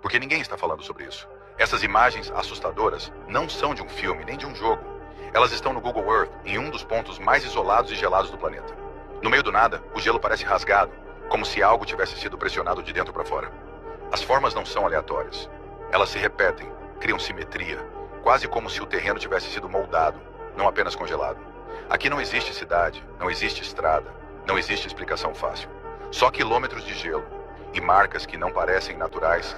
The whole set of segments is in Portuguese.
porque ninguém está falando sobre isso. Essas imagens assustadoras não são de um filme nem de um jogo. Elas estão no Google Earth, em um dos pontos mais isolados e gelados do planeta. No meio do nada, o gelo parece rasgado, como se algo tivesse sido pressionado de dentro para fora. As formas não são aleatórias. Elas se repetem, criam simetria, quase como se o terreno tivesse sido moldado, não apenas congelado. Aqui não existe cidade, não existe estrada, não existe explicação fácil. Só quilômetros de gelo e marcas que não parecem naturais.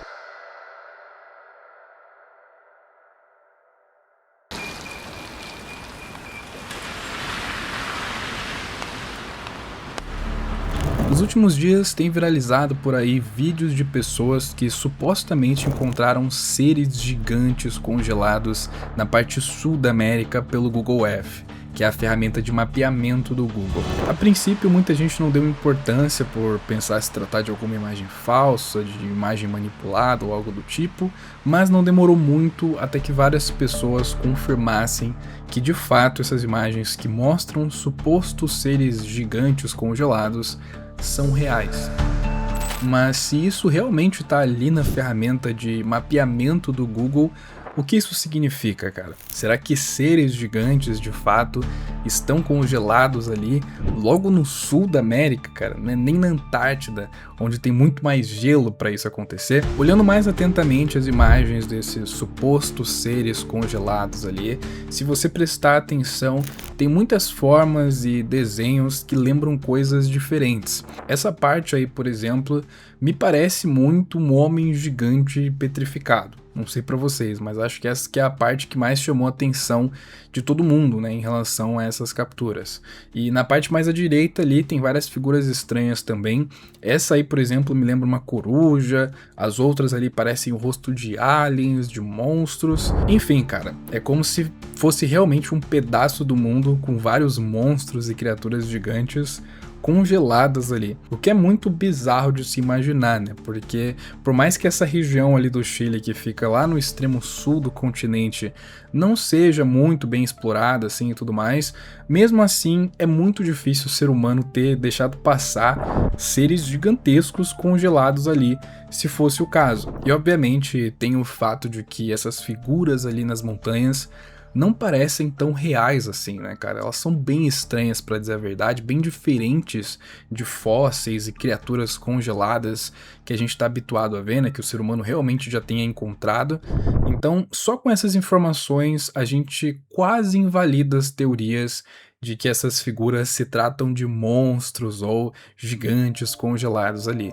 Nos últimos dias tem viralizado por aí vídeos de pessoas que supostamente encontraram seres gigantes congelados na parte sul da América pelo Google Earth, que é a ferramenta de mapeamento do Google. A princípio muita gente não deu importância por pensar se tratar de alguma imagem falsa, de imagem manipulada ou algo do tipo, mas não demorou muito até que várias pessoas confirmassem que de fato essas imagens que mostram supostos seres gigantes congelados são reais. Mas se isso realmente está ali na ferramenta de mapeamento do Google, o que isso significa, cara? Será que seres gigantes de fato estão congelados ali, logo no sul da América, cara? Não é nem na Antártida, onde tem muito mais gelo para isso acontecer? Olhando mais atentamente as imagens desses supostos seres congelados ali, se você prestar atenção, tem muitas formas e desenhos que lembram coisas diferentes. Essa parte aí, por exemplo, me parece muito um homem gigante petrificado. Não sei pra vocês, mas acho que essa que é a parte que mais chamou a atenção de todo mundo, né, em relação a essas capturas. E na parte mais à direita ali tem várias figuras estranhas também. Essa aí, por exemplo, me lembra uma coruja, as outras ali parecem o rosto de aliens, de monstros. Enfim, cara, é como se fosse realmente um pedaço do mundo com vários monstros e criaturas gigantes congeladas ali, o que é muito bizarro de se imaginar, né? Porque por mais que essa região ali do Chile, que fica lá no extremo sul do continente, não seja muito bem explorada assim e tudo mais, mesmo assim é muito difícil o ser humano ter deixado passar seres gigantescos congelados ali, se fosse o caso. E obviamente tem o fato de que essas figuras ali nas montanhas não parecem tão reais assim, né, cara? Elas são bem estranhas, pra dizer a verdade, bem diferentes de fósseis e criaturas congeladas que a gente tá habituado a ver, né, que o ser humano realmente já tenha encontrado. Então, só com essas informações, a gente quase invalida as teorias de que essas figuras se tratam de monstros ou gigantes congelados ali.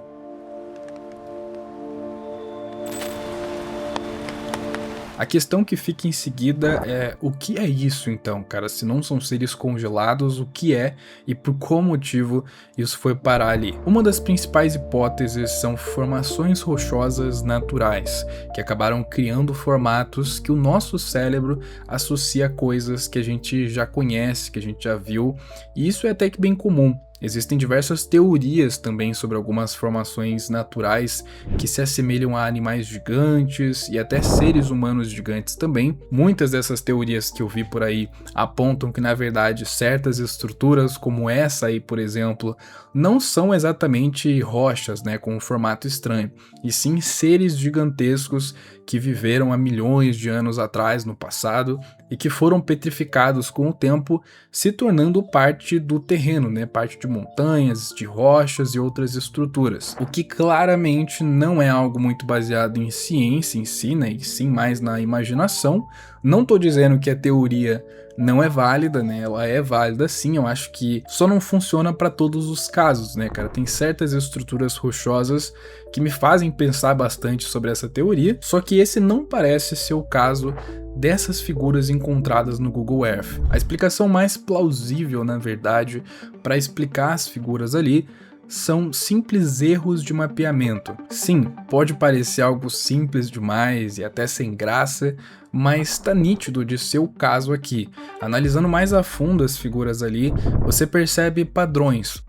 A questão que fica em seguida é o que é isso então, cara? Se não são seres congelados, o que é e por qual motivo isso foi parar ali? Uma das principais hipóteses são formações rochosas naturais, que acabaram criando formatos que o nosso cérebro associa a coisas que a gente já conhece, que a gente já viu, e isso é até que bem comum. Existem diversas teorias também sobre algumas formações naturais que se assemelham a animais gigantes e até seres humanos gigantes também. Muitas dessas teorias que eu vi por aí apontam que, na verdade, certas estruturas, como essa aí, por exemplo, não são exatamente rochas, né, com um formato estranho, e sim seres gigantescos que viveram há milhões de anos atrás, no passado, e que foram petrificados com o tempo, se tornando parte do terreno, né, parte de montanhas, de rochas e outras estruturas. O que claramente não é algo muito baseado em ciência em si, né, e sim mais na imaginação. Não estou dizendo que a teoria não é válida, né? Ela é válida sim, eu acho que só não funciona para todos os casos, né, cara? Tem certas estruturas rochosas que me fazem pensar bastante sobre essa teoria, só que esse não parece ser o caso dessas figuras encontradas no Google Earth. A explicação mais plausível, na verdade, para explicar as figuras ali são simples erros de mapeamento. Sim, pode parecer algo simples demais e até sem graça, mas tá nítido de ser o caso aqui. Analisando mais a fundo as figuras ali, você percebe padrões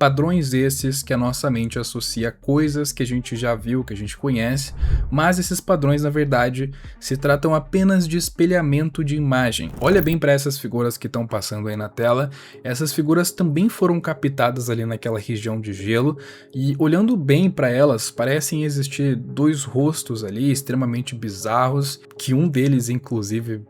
esses que a nossa mente associa a coisas que a gente já viu, que a gente conhece, mas esses padrões na verdade se tratam apenas de espelhamento de imagem. Olha bem para essas figuras que estão passando aí na tela, essas figuras também foram captadas ali naquela região de gelo, e olhando bem para elas, parecem existir dois rostos ali extremamente bizarros, que um deles inclusive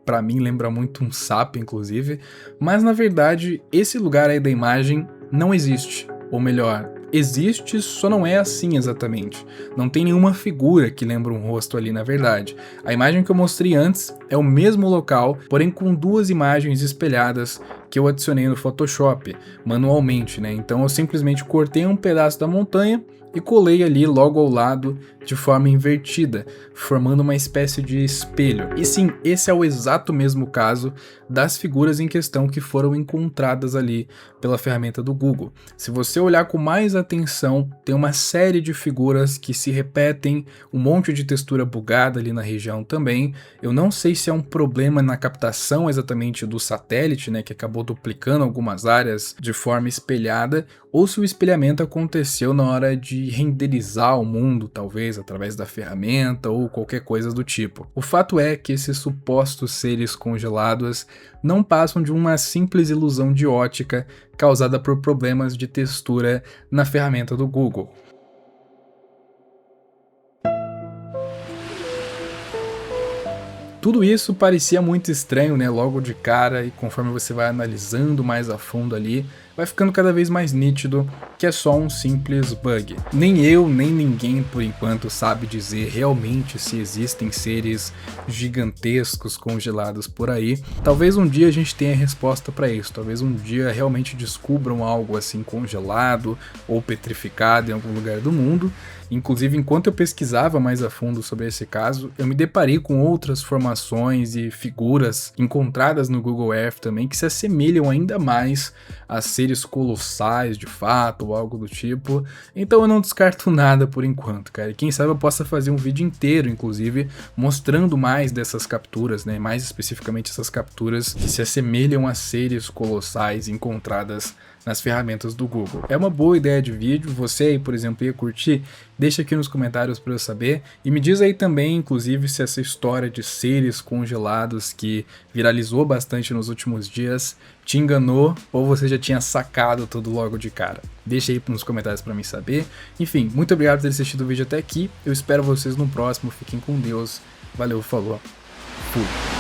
para mim lembra muito um sapo inclusive, mas na verdade esse lugar aí da imagem não existe, ou melhor, existe, só não é assim exatamente. Não tem nenhuma figura que lembra um rosto ali na verdade. A imagem que eu mostrei antes é o mesmo local, porém com duas imagens espelhadas que eu adicionei no Photoshop, manualmente, né? Então eu simplesmente cortei um pedaço da montanha e colei ali logo ao lado de forma invertida, formando uma espécie de espelho. E sim, esse é o exato mesmo caso das figuras em questão que foram encontradas ali pela ferramenta do Google. Se você olhar com mais atenção, tem uma série de figuras que se repetem, um monte de textura bugada ali na região também. Eu não sei se é um problema na captação exatamente do satélite, né, que acabou duplicando algumas áreas de forma espelhada, ou se o espelhamento aconteceu na hora de renderizar o mundo, talvez através da ferramenta ou qualquer coisa do tipo. O fato é que esses supostos seres congelados não passam de uma simples ilusão de ótica causada por problemas de textura na ferramenta do Google. Tudo isso parecia muito estranho, né, logo de cara, e conforme você vai analisando mais a fundo ali, vai ficando cada vez mais nítido que é só um simples bug. Nem eu, nem ninguém por enquanto sabe dizer realmente se existem seres gigantescos congelados por aí. Talvez um dia a gente tenha resposta para isso, talvez um dia realmente descubram algo assim congelado ou petrificado em algum lugar do mundo. Inclusive, enquanto eu pesquisava mais a fundo sobre esse caso, eu me deparei com outras formações e figuras encontradas no Google Earth também que se assemelham ainda mais a seres colossais de fato ou algo do tipo. Então eu não descarto nada por enquanto, cara. E quem sabe eu possa fazer um vídeo inteiro, inclusive, mostrando mais dessas capturas, né? Mais especificamente essas capturas que se assemelham a seres colossais encontradas nas ferramentas do Google. É uma boa ideia de vídeo, você aí, por exemplo, ia curtir? Deixa aqui nos comentários para eu saber, e me diz aí também, inclusive, se essa história de seres congelados que viralizou bastante nos últimos dias te enganou, ou você já tinha sacado tudo logo de cara. Deixa aí nos comentários para mim saber. Enfim, muito obrigado por ter assistido o vídeo até aqui, eu espero vocês no próximo, fiquem com Deus, valeu, falou, fui!